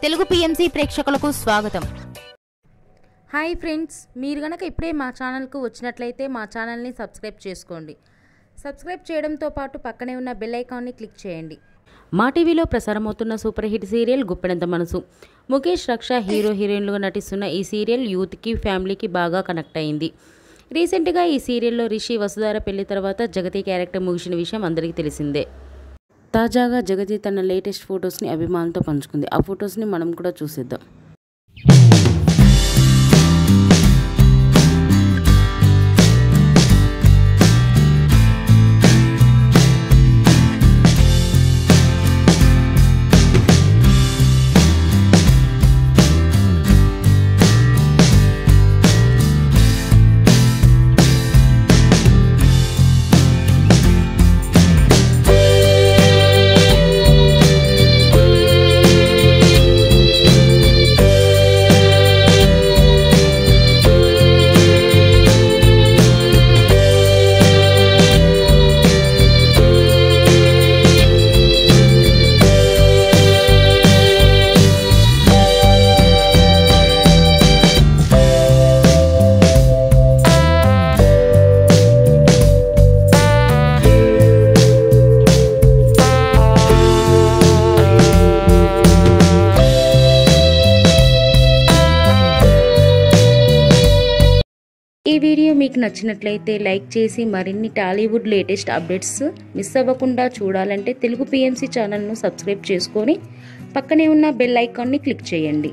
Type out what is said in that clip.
Telugu PMC ప్రేక్షకులకు స్వాగతం. Hi friends, మీరు గనక ఇప్పుడే మా ఛానల్కు వచ్చినట్లయితే మా ఛానల్ని సబ్స్క్రైబ్ చేసుకోండి. సబ్స్క్రైబ్ చేయడంతో పాటు పక్కనే ఉన్న బెల్ ఐకాన్ని క్లిక్ చేయండి. మా టీవీలో ప్రసారమవుతున్న సూపర్ హిట్ సీరియల్ గుప్పెడంత మనసు. ముఖేష్, రక్ష హీరో హీరోయిన్లుగా నటిస్తున్న ఈ సీరియల్ యూత్కి, ఫ్యామిలీకి బాగా కనెక్ట్ అయింది. రీసెంట్గా ఈ సీరియల్లో రిషి, వసుధార పెళ్లి తర్వాత జగతి క్యారెక్టర్ ముగిసిన విషయం అందరికీ తెలిసిందే. తాజాగా జగతి తన లేటెస్ట్ ఫొటోస్ని అభిమానులతో పంచుకుంది. ఆ ఫొటోస్ని మనం కూడా చూసేద్దాం. ఈ వీడియో మీకు నచ్చినట్లయితే లైక్ చేసి మరిన్ని టాలీవుడ్ లేటెస్ట్ అప్డేట్స్ మిస్ అవ్వకుండా చూడాలంటే తెలుగు పిఎంసి ఛానల్ను సబ్స్క్రైబ్ చేసుకొని పక్కనే ఉన్న బెల్ ఐకాన్ని క్లిక్ చేయండి.